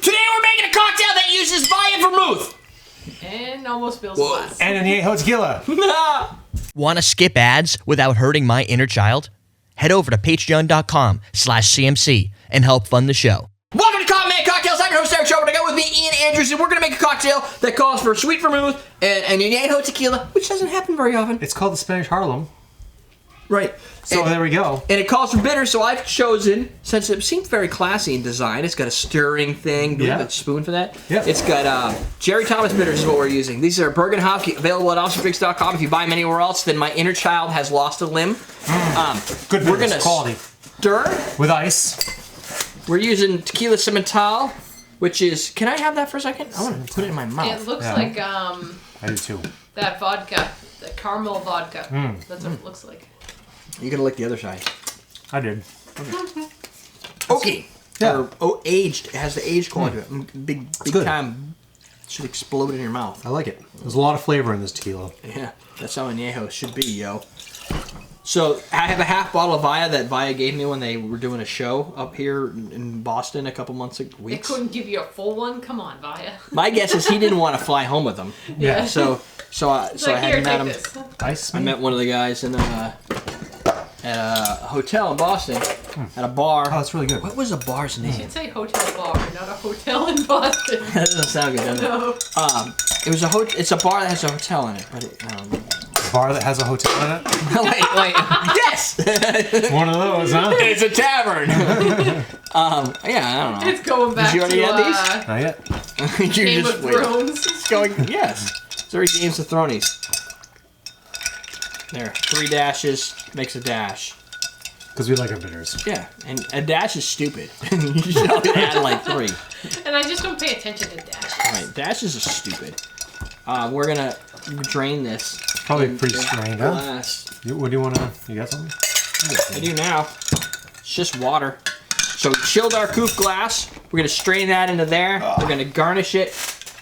Today we're making a cocktail that uses Via Vermouth. And almost spills glass. And Añejo tequila. Want to skip ads without hurting my inner child? Head over to patreon.com/CMC and help fund the show. Welcome to Common Man Cocktails. I'm your host, Derrick Schommer. I got with me Ian Andrews, and we're going to make a cocktail that calls for sweet vermouth and Añejo tequila, which doesn't happen very often. It's called the Spanish Harlem. Right. So there we go. And it calls for bitter, so I've chosen, since it seems very classy in design, it's got a stirring thing. Do we have a spoon for that? Yeah. It's got Jerry Thomas bitters is what we're using. These are Bergen Hop, available at officerdrinks.com. If you buy them anywhere else, then my inner child has lost a limb. Good We're bitters, gonna quality. stir. With ice. We're using tequila cimental, which is... Can I have that for a second? I want to put it in my mouth. It looks like I do too. that vodka, the caramel vodka. That's what it looks like. You're going to lick the other side. I did. Okay. Yeah. Or aged. It has the aged quality to it. Big good. time. Should explode in your mouth. I like it. There's a lot of flavor in this tequila. Yeah. That's how Añejo should be, yo. So, I have a half bottle of Via that Via gave me when they were doing a show up here in Boston a couple weeks They ago. couldn't give you a full one? Come on, Via. My guess is he didn't want to fly home with them. Yeah. So I Like, had here, met take him. this. Ice. I met one of the guys in at a hotel in Boston, at a bar. Oh, it's really good. What was the bar's name? You should say hotel bar, not a hotel in Boston. That doesn't sound good, does it? No. It was it's a bar that has a hotel in it, but A bar that has a hotel in it. wait, yes, One of those, huh? it's a tavern. Yeah, I don't know. It's going back Did you already to have Not yet. You're Game just of waiting. Thrones. It's going, yes. It's very Games of Thrones. There, 3 dashes makes a dash. Because we like our bitters. Yeah, and a dash is stupid. You should only add like 3. And I just don't pay attention to dashes. Right, dashes are stupid. We're gonna drain this. Probably in pre-strained, a huh? glass. What do you want to... You got something? I do now. It's just water. So we chilled our coupe glass. We're gonna strain that into there. We're gonna garnish it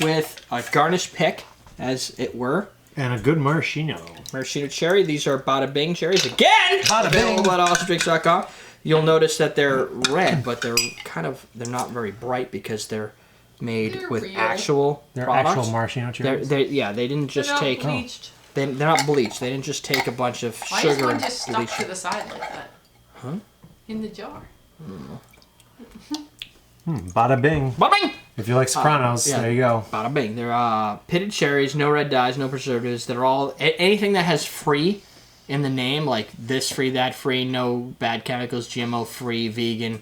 with a garnish pick, as it were. And a good maraschino. Maraschino cherry. These are Bada Bing cherries. Again! Bada Bing. Available at officerdrinks.com. You'll notice that they're red, but they're not very bright because they're made They're with real. actual They're products. actual maraschino cherries. They didn't just They're not take... bleached. They're not bleached. They didn't just take a bunch of Why is sugar one and just stuck bleach to it. the side like that? Huh? In the jar. Bada bing. Bada Bing! If you like Sopranos, yeah. there you go. Bada Bing. They're pitted cherries, no red dyes, no preservatives. They're all... anything that has free in the name, like this free, that free, no bad chemicals, GMO free, vegan,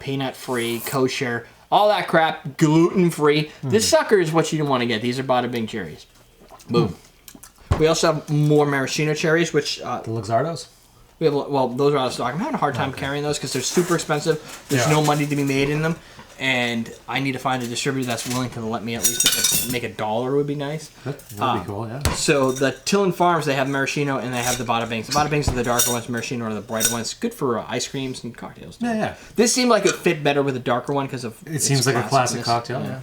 peanut free, kosher, all that crap, gluten free. This sucker is what you want to get. These are Bada Bing cherries. Boom. We also have more maraschino cherries, which... The Luxardos? we have, well, those are out of stock. I'm having a hard time carrying those because they're super expensive. There's no money to be made in them. And I need to find a distributor that's willing to let me at least make $1 would be nice. That'd be cool, yeah. So the Tillin Farms, they have maraschino and they have the Bada Bings. The Bada Bings are the darker ones, maraschino are the brighter ones. Good for ice creams and cocktails. Too. Yeah. This seemed like it fit better with the darker one because of It seems like a classic cocktail, yeah.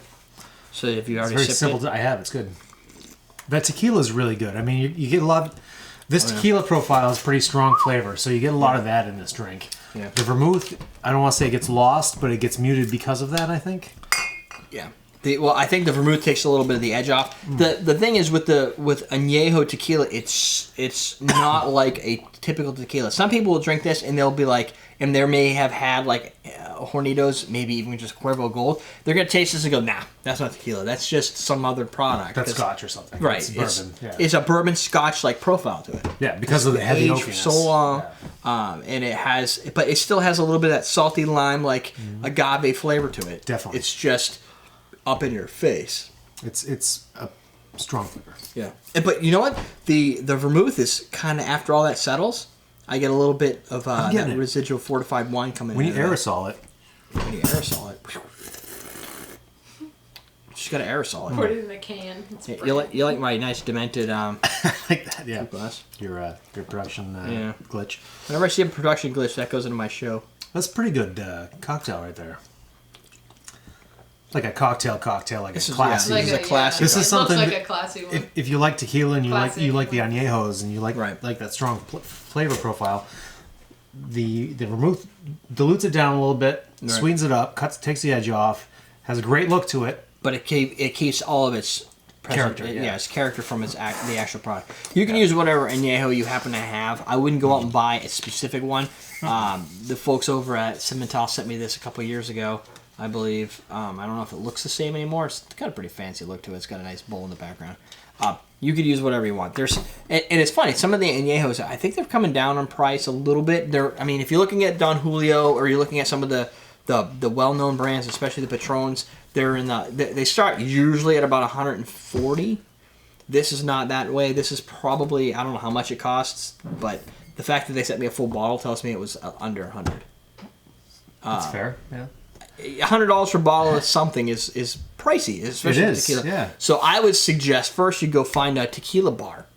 So if you It's already very sipped simple. it, I have. It's good. That tequila is really good. I mean, you get a lot of... This tequila profile is pretty strong flavor, so you get a lot of that in this drink. Yeah. The vermouth, I don't want to say it gets lost, but it gets muted because of that, I think. yeah. Well, I think the vermouth takes a little bit of the edge off. The thing is with Añejo tequila, it's not like a typical tequila. Some people will drink this and they'll be like, and they may have had like Hornitos, maybe even just Cuervo Gold. They're gonna taste this and go, nah, that's not tequila. That's just some other product. That's scotch or something. Right. It's bourbon. It's a bourbon scotch like profile to it. Yeah, because of the heavy Aged for oakiness. so long, and but it still has a little bit of that salty lime, like agave flavor to it. Definitely. It's just up in your face. It's a strong flavor. Yeah. But you know what? The vermouth is kind of, after all that settles, I get a little bit of that it. residual fortified wine coming When in. you aerosol it. When you aerosol it. Just got to aerosol it. Put it in the can. It's You like my nice demented Like that, yeah. glass? Your production glitch. Whenever I see a production glitch, that goes into my show. That's a pretty good cocktail right there. Like a cocktail, like This a is- classy. yeah, this is a classic. This is something Looks like that- a classy one. If you like tequila and you Classic. like the añejos and you like Right. that strong flavor profile, the vermouth dilutes it down a little bit, Right. sweetens it up, takes the edge off, Has a great look to it. But it keeps all of its Character, its character from the actual product. You can use whatever Añejo you happen to have. I wouldn't go out and buy a specific one. The folks over at Cimental sent me this a couple years ago, I believe. I don't know if it looks the same anymore. It's got a pretty fancy look to it. It's got a nice bowl in the background. You could use whatever you want. And it's funny. Some of the Añejos, I think they're coming down on price a little bit. If you're looking at Don Julio or you're looking at some of the well-known brands, especially the Patrons, they start usually at about 140. This is not that way. This is probably, I don't know how much it costs, but the fact that they sent me a full bottle tells me it was under 100. That's fair. Yeah. $100 for a bottle of something is pricey, especially it is, tequila. yeah. So I would suggest first you go find a tequila bar.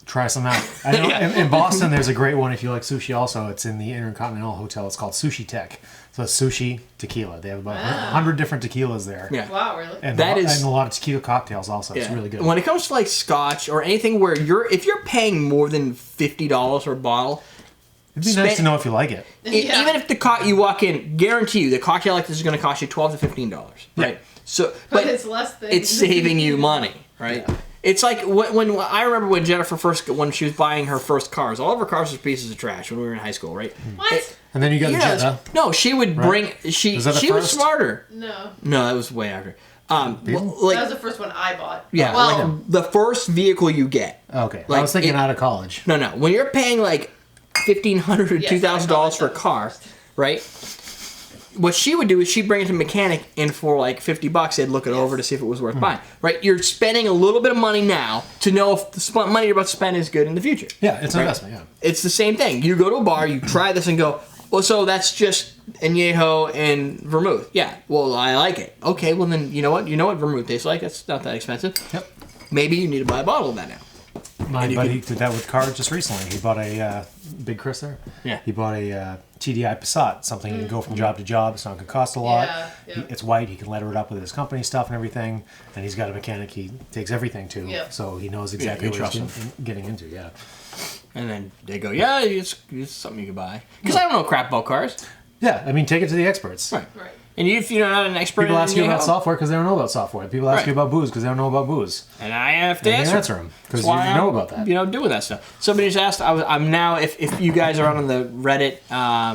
Try some out. I know in Boston there's a great one if you like sushi also. It's in the Intercontinental Hotel. It's called Sushi Tech. So it's sushi tequila. They have about 100 different tequilas there. Yeah. Wow, really? And a lot of tequila cocktails also. It's really good. When it comes to like scotch or anything where if you're paying more than $50 for a bottle, it'd be nice to know if you like it. Even if you walk in, guarantee you the cocktail like this is going to cost you $12 to $15, right? Yeah. So, but it's less than it's saving you money, right? Yeah. It's like when I remember when Jennifer when she was buying her first cars, all of her cars were pieces of trash when we were in high school, right? What? And then you got the Jetta. No, she would bring. She was smarter. No, that was way after. That was the first one I bought. Yeah, well, the first vehicle you get. Okay, I was thinking out of college. No, when you're paying like $1,500 or $2,000 for a car, right? What she would do is she'd bring it to a mechanic, and for like $50, they'd look it over to see if it was worth buying. Right? You're spending a little bit of money now to know if the money you're about to spend is good in the future. Yeah, it's an investment. Yeah, it's the same thing. You go to a bar, you try this, and go, well, so that's just Añejo and Vermouth. Yeah, well, I like it. Okay, well then you know what? You know what Vermouth tastes like. That's not that expensive. Yep. Maybe you need to buy a bottle of that now. My buddy did that with cars just recently. He bought a Big Chris there. Yeah. He bought a TDI Passat, something you can go from job to job. It's not going to cost a lot. Yeah. It's white. He can letter it up with his company stuff and everything. And he's got a mechanic he takes everything to. Yeah. So he knows exactly what he's getting into. Yeah. And then they go, yeah, it's something you can buy. Because I don't know crap about cars. Yeah, I mean, take it to the experts. Right. And if you're not an expert, people ask you about software because they don't know about software. People ask you about booze because they don't know about booze. And I have to answer them because you know about that. Doing that stuff. Somebody just asked. I'm now. If you guys are on the Reddit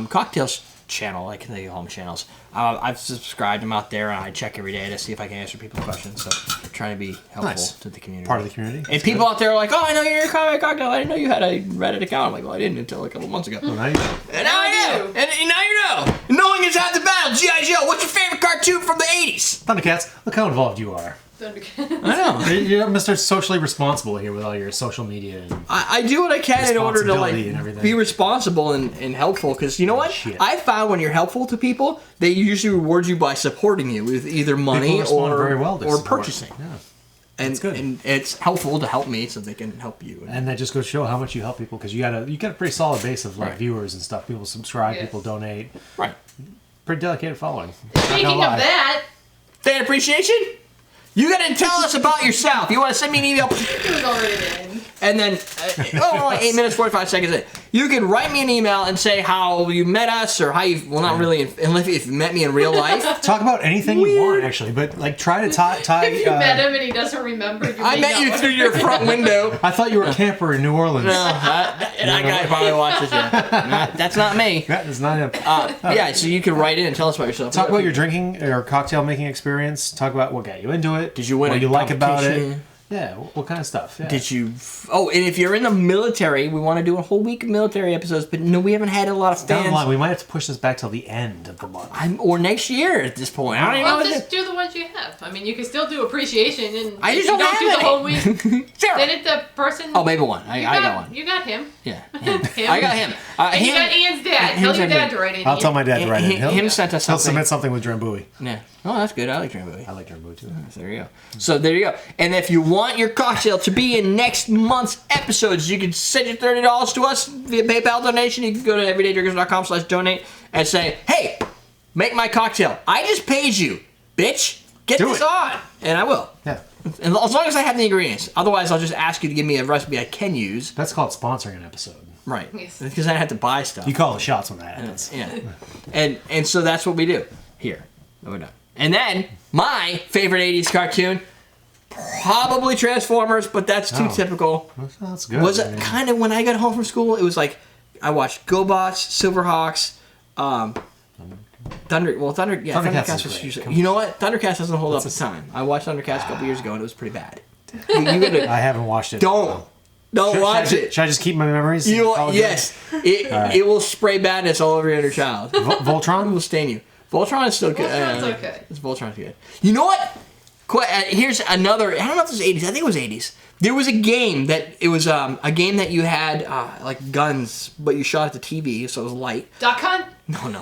cocktails channel, like the home channels, I've subscribed. I'm out there and I check every day to see if I can answer people's questions. So I'm trying to be helpful to the community. Part of the community. And people out there are like, oh, I know you're a cocktail. I didn't know you had a Reddit account. I'm like, well, I didn't until a couple months ago. Well, now you know. And now I do. And now you know. Knowing is half the battle. G.I. Joe. What's your favorite cartoon from the 80s? Thundercats. Look how involved you are. Thundercats. I know. You're Mr. Socially Responsible here with all your social media. And I do what I can in order to and be responsible and helpful. Because you know what? I found when you're helpful to people, they usually reward you by supporting you with either money or purchasing. Yeah. And, good. And it's helpful to help me so they can help you. And that just goes to show how much you help people because you got a pretty solid base of viewers and stuff. People subscribe, people donate. Right. Pretty dedicated following. Speaking of that, fan appreciation. You gotta tell us about yourself. You want to send me an email? it was already in. And then, only 8 minutes, 45 seconds in. You can write me an email and say how you met us or how you, well, not really, unless you've met me in real life. Talk about anything you want, actually, but like try to tie. If you met him and he doesn't remember, I met you through your front window. I thought you were a camper in New Orleans. No, that guy probably watches you. That's not me. That is not him. Yeah, so you can write in and tell us about yourself. Talk about your drinking or cocktail making experience. Talk about what got you into it. Did you win what a you like about competition? it? Yeah, what kind of stuff? Yeah. Did you... Oh, and if you're in the military, we want to do a whole week of military episodes, but no, we haven't had a lot of fans. Down the line, we might have to push this back till the end of the month. Or next year at this point. I don't even know. Well, just do the ones you have. I mean, you can still do appreciation, and I just if you don't do have the whole week. Sarah. Then it the person... Oh, maybe one. I got one. You got him. Yeah. Him. I got him. And you got Ian's dad. Tell your dad to write in. I'll tell my dad to write in. Him sent us something. He'll submit something with Drambuie. Yeah. Oh, that's good. I like Drambuie. I like Drambuie too. So there you go. So there you go. And if you want your cocktail to be in next month's episodes, you can send your $30 to us via PayPal donation. You can go to everydaydrinkers.com/donate and say, hey, make my cocktail. I just paid you, bitch. Get this on. And I will. Yeah. And as long as I have the ingredients. Otherwise, I'll just ask you to give me a recipe I can use. That's called sponsoring an episode. Right. Yes. Because I have to buy stuff. You call the shots when that happens. Yeah. And so that's what we do here. No, we're done. And then my favorite 80s cartoon, probably Transformers, but that's too typical. That's good. Was it kind of when I got home from school? It was like I watched GoBots, Silverhawks, Thundercats was usually. You know what? Thundercats doesn't hold up its time. I watched Thundercats a couple years ago and it was pretty bad. You gotta, I haven't watched it. Don't watch it. Should I just keep my memories? Yes. It will spray badness all over your inner child. Voltron will stain you. Voltron is still good. Voltron's okay. Voltron's good. You know what? Here's another. I don't know if it was 80s. I think it was 80s. There was a game that a game that you had like guns, but you shot at the TV, so it was light. Duck Hunt? No.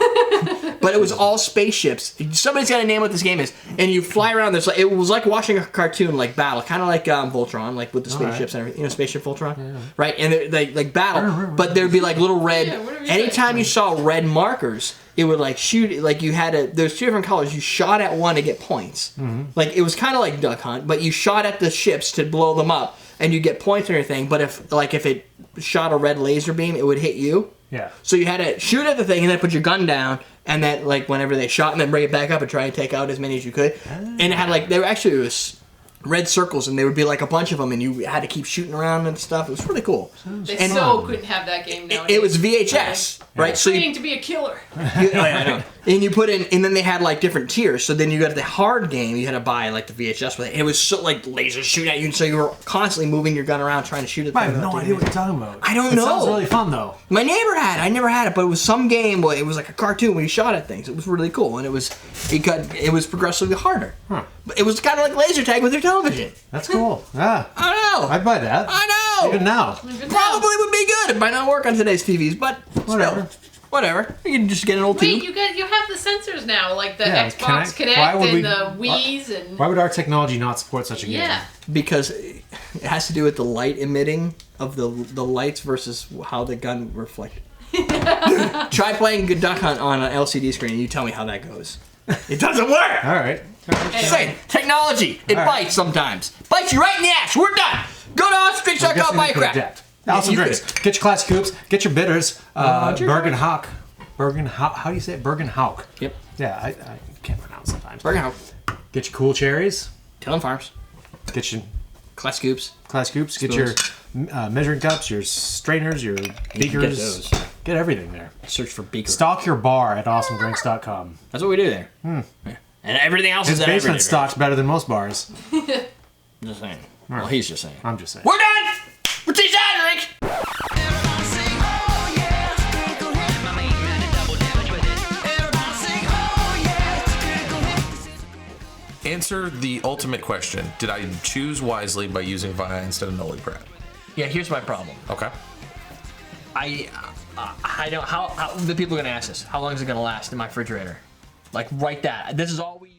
But it was all spaceships. Somebody's got to name what this game is, and you fly around. It was like watching a cartoon, like battle, kind of like Voltron, like with the spaceships and everything. You know, Spaceship Voltron, right? And they like battle, but there'd be like little red. Anytime you saw red markers, it would like shoot. Like you had there's two different colors. You shot at one to get points. Mm-hmm. Like it was kind of like Duck Hunt, but you shot at the ships to blow them up, and you get points and everything. But if it shot a red laser beam, it would hit you. Yeah. So you had to shoot at the thing and then put your gun down, and then like whenever they shot, and then bring it back up and try and take out as many as you could. And it had like it was red circles, and there would be like a bunch of them, and you had to keep shooting around and stuff. It was really cool. They couldn't have that game nowadays. It was VHS, right? So training to be a killer. I know. And you put in, and then they had like different tiers. So then you got the hard game. You had to buy like the VHS with it. It was so like lasers shooting at you, and so you were constantly moving your gun around trying to shoot at. I have no idea what you're talking about. I don't know. It sounds really fun though. My neighbor had. I never had it, but it was some game where it was like a cartoon where you shot at things. It was really cool, and it was progressively harder. Huh. But it was kind of like laser tag with your television. That's cool. Yeah. I know. I'd buy that. I know. Even now. Probably would be good. It might not work on today's TVs, but whatever. Still. Whatever. You can just get an old Wait, tube. you have the sensors now, like the Xbox Connect and the Wii's and. Why would our technology not support such a game? Yeah. Because it has to do with the light emitting of the lights versus how the gun reflected. Dude, try playing Good Duck Hunt on an LCD screen and you tell me how that goes. It doesn't work. All right. Just saying, technology. It bites sometimes. Bites you right in the ass. We're done. Go to OnStreets.com, buy a crap. Awesome drinks. Get your classic coops. Get your bitters. Bergen Hawk. How do you say it? Bergen Hawk. Yep. Yeah, I can't pronounce sometimes. Bergen Hawk. Get your cool cherries. Tillin Farms. Get your Class Scoops. Get your measuring cups, your strainers, your beakers. Get those. Get everything there. Search for beaker. Stock your bar at awesomedrinks.com. That's what we do there. Yeah. And everything else is His at basement stock's better than most bars. Just saying. Well, he's just saying. I'm just saying. We're done! We're teaching Derrick! Answer the ultimate question. Did I choose wisely by using Vi instead of Noli Prep? Yeah, here's my problem. Okay. I don't. How the people are gonna ask this? How long is it gonna last in my refrigerator? Like, write that. This is all we.